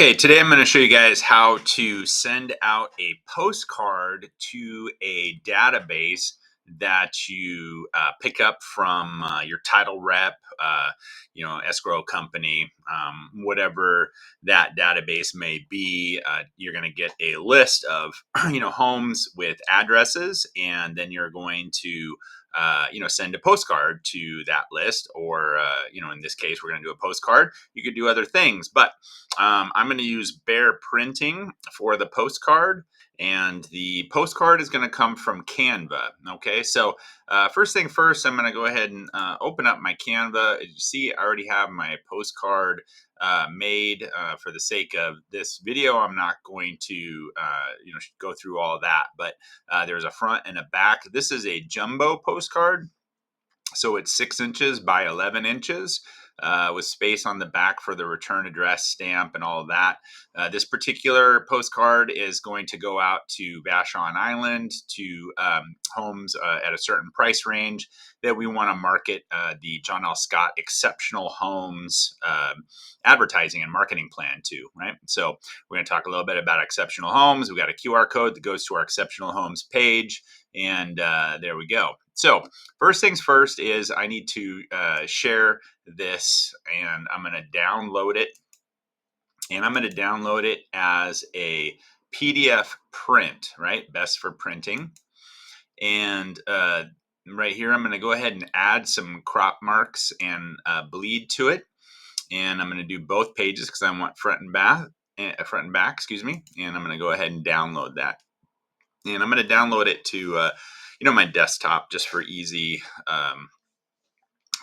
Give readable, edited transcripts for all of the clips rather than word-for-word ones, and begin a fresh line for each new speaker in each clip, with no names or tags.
Okay, today I'm going to show you guys how to send out a postcard to a database that you pick up from your title rep, escrow company, whatever that database may be. You're going to get a list of, homes with addresses, and then you're going to send a postcard to that list, or, in this case, we're going to do a postcard. You could do other things, but I'm going to use Bear Printing for the postcard, and the postcard is going to come from Canva. Okay, so first thing first, I'm going to go ahead and open up my Canva. As you see, I already have my postcard made. For the sake of this video, I'm not going to go through all that, but there's a front and a back. This is a jumbo postcard. So it's 6 inches by 11 inches with space on the back for the return address stamp and all of that. This particular postcard is going to go out to Vashon Island, to homes at a certain price range that we want to market the John L. Scott Exceptional Homes advertising and marketing plan to, right? So we're going to talk a little bit about Exceptional Homes. We've got a QR code that goes to our Exceptional Homes page, and there we go. So first things first is I need to share this, and I'm going to download it. And I'm going to download it as a PDF print, right? Best for printing. And right here, I'm going to go ahead and add some crop marks and bleed to it. And I'm going to do both pages because I want front and back, excuse me. And I'm going to go ahead and download that. And I'm going to download it to my desktop, just for easy,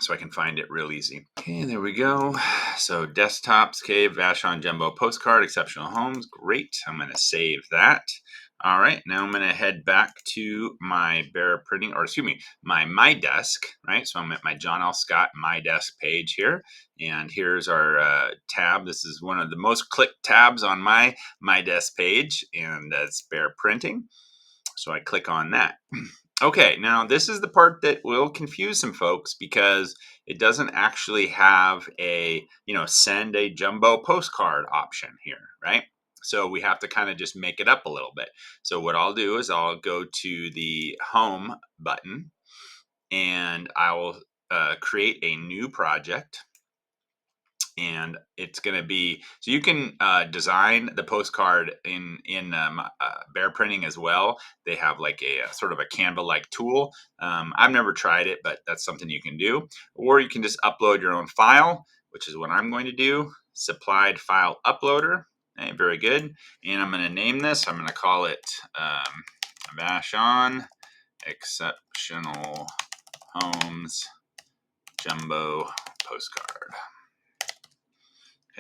so I can find it real easy. Okay, there we go. So desktops, okay, Vashon Jumbo Postcard, Exceptional Homes, great. I'm going to save that. All right, now I'm going to head back to my Bear Printing, or excuse me, my desk, right? So I'm at my John L. Scott My Desk page here, and here's our tab. This is one of the most clicked tabs on my Desk page, and that's Bear Printing. So I click on that. Okay, now this is the part that will confuse some folks because it doesn't actually have a, send a jumbo postcard option here, right? So we have to kind of just make it up a little bit. So what I'll do is I'll go to the home button, and I will create a new project. And it's going to be, so you can design the postcard in Bear Printing as well. They have like a sort of a Canva-like tool. I've never tried it, but that's something you can do. Or you can just upload your own file, which is what I'm going to do. Supplied file uploader. Okay, very good. And I'm going to name this. I'm going to call it Vashon Exceptional Homes Jumbo Postcard.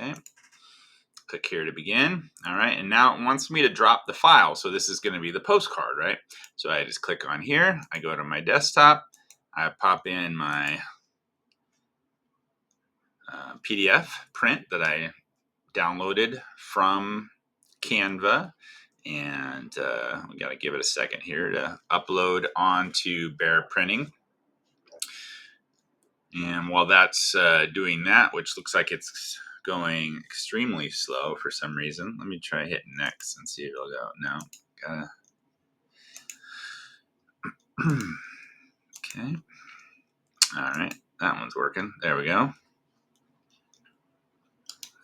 Okay, click here to begin. All right, and now it wants me to drop the file. So this is going to be the postcard, right? So I just click on here. I go to my desktop. I pop in my PDF print that I downloaded from Canva. And we got to give it a second here to upload onto Bear Printing. And while that's doing that, which looks like it's going extremely slow for some reason. Let me try hitting next and see if it'll go. No, gotta. Okay. All right, that one's working. There we go.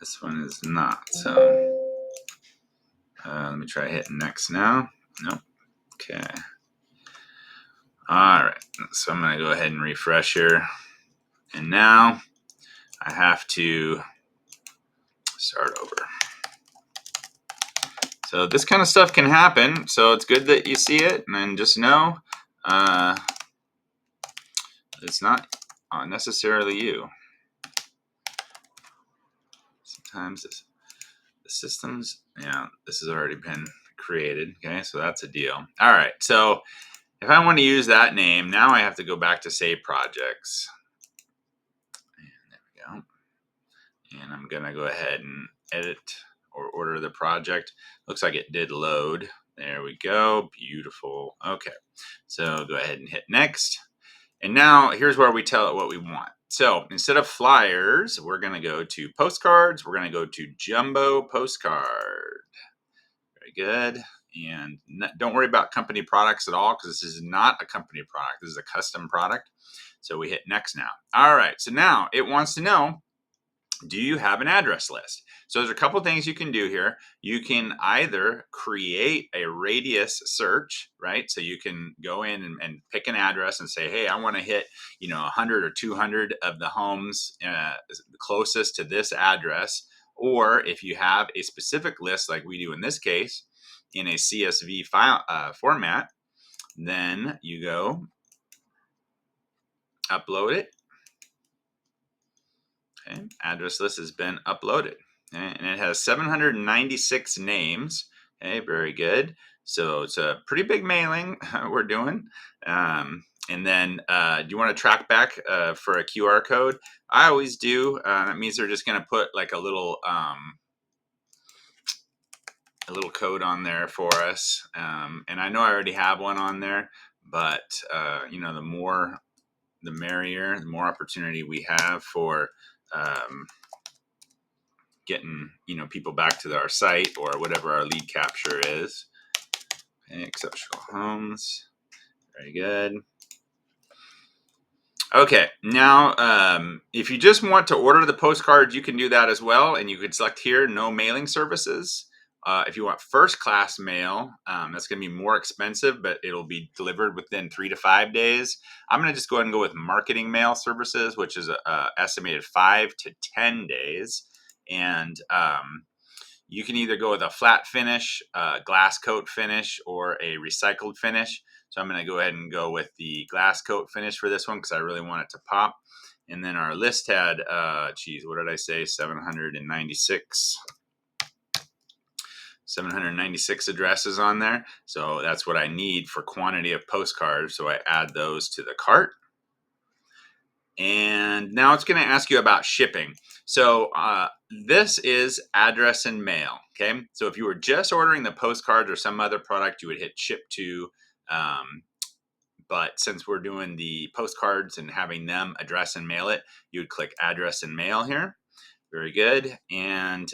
This one is not. So let me try hitting next now. Nope. Okay. All right. So I'm gonna go ahead and refresh here, and now I have to start over. So this kind of stuff can happen. So it's good that you see it, and then just know it's not necessarily you. Sometimes the systems, this has already been created. Okay, so that's a deal. All right, so if I want to use that name, now I have to go back to Save Projects. And there we go. And I'm going to go ahead and edit or order the project. Looks like it did load. There we go. Beautiful. Okay, so go ahead and hit next. And now here's where we tell it what we want. So instead of flyers, we're going to go to postcards. We're going to go to jumbo postcard. Very good. And don't worry about company products at all, because this is not a company product. This is a custom product. So we hit next now. All right. So now it wants to know, do you have an address list? So there's a couple things you can do here. You can either create a radius search, right? So you can go in and pick an address and say, hey, I want to hit, 100 or 200 of the homes closest to this address. Or if you have a specific list, like we do in this case, in a CSV file format, then you go upload it. Okay, address list has been uploaded. Okay, and it has 796 names. Okay, very good. So it's a pretty big mailing we're doing. And then do you want to track back for a QR code? I always do. That means they're just going to put like a little code on there for us. And I know I already have one on there, but the merrier, the more opportunity we have for getting people back to our site or whatever our lead capture is. Okay, exceptional homes, very good. Okay, now if you just want to order the postcards, you can do that as well, and you can select here no mailing services. If you want first class mail, that's going to be more expensive, but it'll be delivered within 3 to 5 days. I'm going to just go ahead and go with marketing mail services, which is estimated 5 to 10 days. And you can either go with a flat finish, glass coat finish, or a recycled finish. So I'm going to go ahead and go with the glass coat finish for this one because I really want it to pop. And then our list had, what did I say? 796 addresses on there. So that's what I need for quantity of postcards. So I add those to the cart. And now it's going to ask you about shipping. So this is address and mail. Okay. So if you were just ordering the postcards or some other product, you would hit ship to. But since we're doing the postcards and having them address and mail it, you would click address and mail here. Very good. And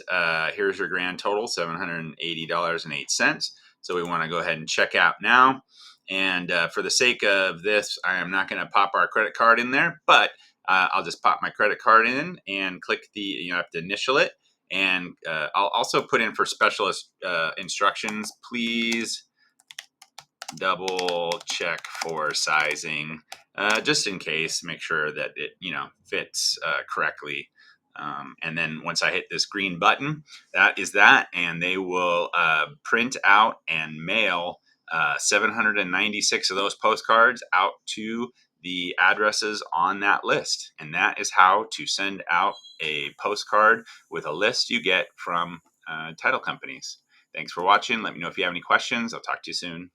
here's your grand total, $780.08. So we want to go ahead and check out now. And for the sake of this, I am not going to pop our credit card in there, but I'll just pop my credit card in and click you have to initial it. And I'll also put in for specialist instructions, please double check for sizing, just in case, make sure that it, fits correctly. And then once I hit this green button, that is that, and they will print out and mail 796 of those postcards out to the addresses on that list. And that is how to send out a postcard with a list you get from title companies. Thanks for watching. Let me know if you have any questions. I'll talk to you soon.